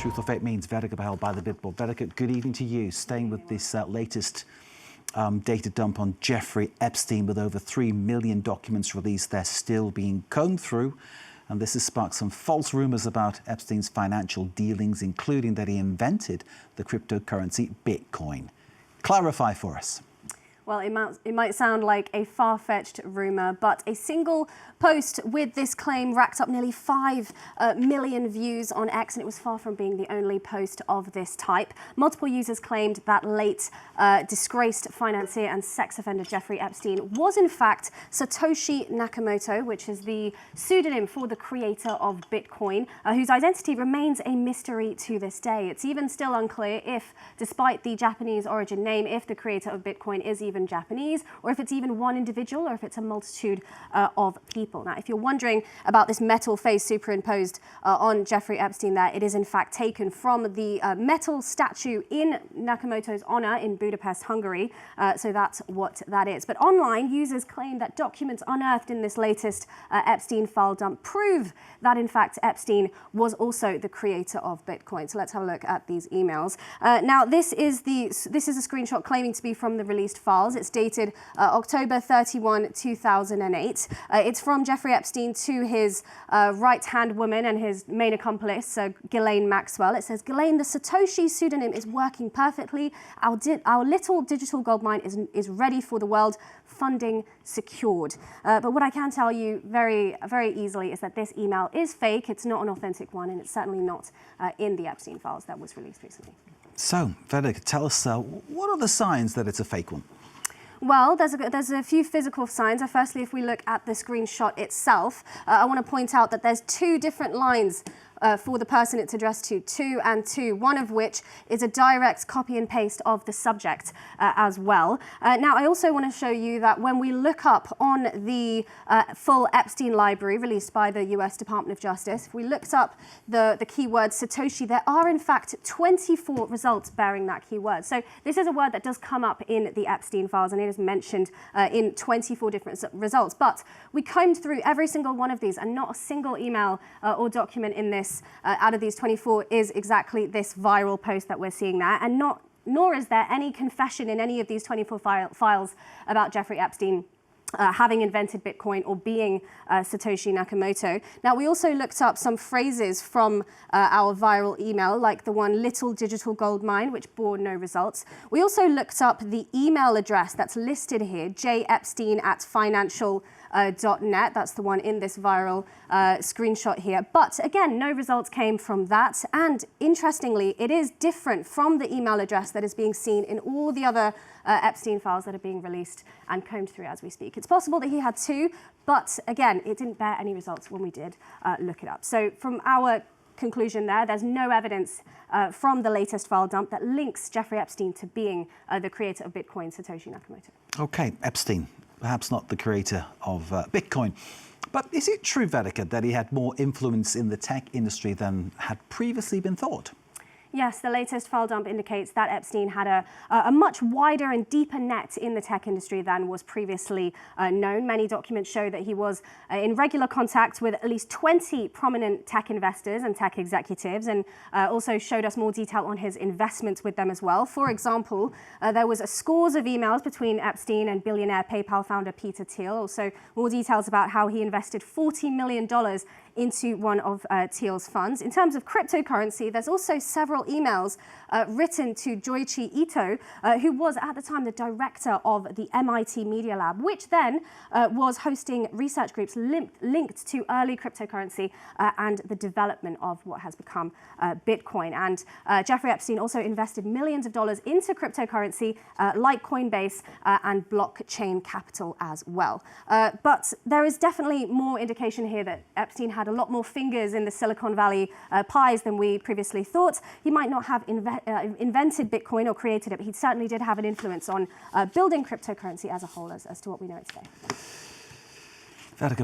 Truth or Fake means Vedika Bahel by the Bitboard. Vedika, good evening to you. Staying with this latest data dump on Jeffrey Epstein, with over 3 million documents released. They're still being combed through. And this has sparked some false rumors about Epstein's financial dealings, including that he invented the cryptocurrency Bitcoin. Clarify for us. Well, it might sound like a far-fetched rumour, but a single post with this claim racked up nearly 5 million views on X, and it was far from being the only post of this type. Multiple users claimed that late disgraced financier and sex offender Jeffrey Epstein was in fact Satoshi Nakamoto, which is the pseudonym for the creator of Bitcoin, whose identity remains a mystery to this day. It's even still unclear if, despite the Japanese origin name, if the creator of Bitcoin is even Japanese, or if it's even one individual, or if it's a multitude of people. Now, if you're wondering about this metal face superimposed on Jeffrey Epstein there, it is in fact taken from the metal statue in Nakamoto's honor in Budapest, Hungary. So that's what that is. But online, users claim that documents unearthed in this latest Epstein file dump prove that in fact Epstein was also the creator of Bitcoin. So let's have a look at these emails. Now, this is a screenshot claiming to be from the released file. It's dated October 31, 2008. It's from Jeffrey Epstein to his right-hand woman and his main accomplice, Ghislaine Maxwell. It says, Ghislaine, the Satoshi pseudonym is working perfectly. Our little digital gold mine is ready for the world. Funding secured. But what I can tell you very, very easily is that this email is fake. It's not an authentic one, and it's certainly not in the Epstein files that was released recently. So, Vedika, tell us, what are the signs that it's a fake one? Well, there's a few physical signs. Firstly, if we look at the screenshot itself, I want to point out that there's 2 different lines for the person it's addressed to, 2 and 2, one of which is a direct copy and paste of the subject as well. Now, I also want to show you that when we look up on the full Epstein library released by the US Department of Justice, if we looked up the keyword Satoshi, there are in fact 24 results bearing that keyword. So this is a word that does come up in the Epstein files, and it is mentioned in 24 different results. But we combed through every single one of these, and not a single email or document in this out of these 24 is exactly this viral post that we're seeing there, and nor is there any confession in any of these 24 files about Jeffrey Epstein having invented Bitcoin or being Satoshi Nakamoto. Now, we also looked up some phrases from our viral email, like the one "little digital gold mine," which bore no results. We also looked up the email address that's listed here, jepstein@financial.net. That's the one in this viral screenshot here. But again, no results came from that. And interestingly, it is different from the email address that is being seen in all the other Epstein files that are being released and combed through as we speak. It's possible that he had 2, but again, it didn't bear any results when we did look it up. So from our conclusion there's no evidence from the latest file dump that links Jeffrey Epstein to being the creator of Bitcoin, Satoshi Nakamoto. Okay, Epstein, perhaps not the creator of Bitcoin. But is it true, Vedika, that he had more influence in the tech industry than had previously been thought? Yes, the latest file dump indicates that Epstein had a much wider and deeper net in the tech industry than was previously known. Many documents show that he was in regular contact with at least 20 prominent tech investors and tech executives, and also showed us more detail on his investments with them as well. For example, there was scores of emails between Epstein and billionaire PayPal founder Peter Thiel. Also, more details about how he invested $40 million into one of Thiel's funds. In terms of cryptocurrency, there's also several emails written to Joichi Ito, who was at the time the director of the MIT Media Lab, which then was hosting research groups linked to early cryptocurrency and the development of what has become Bitcoin. And Jeffrey Epstein also invested millions of dollars into cryptocurrency like Coinbase and blockchain capital as well. But there is definitely more indication here that Epstein had a lot more fingers in the Silicon Valley pies than we previously thought. He might not have invented Bitcoin or created it, but he certainly did have an influence on building cryptocurrency as a whole, as to what we know it today.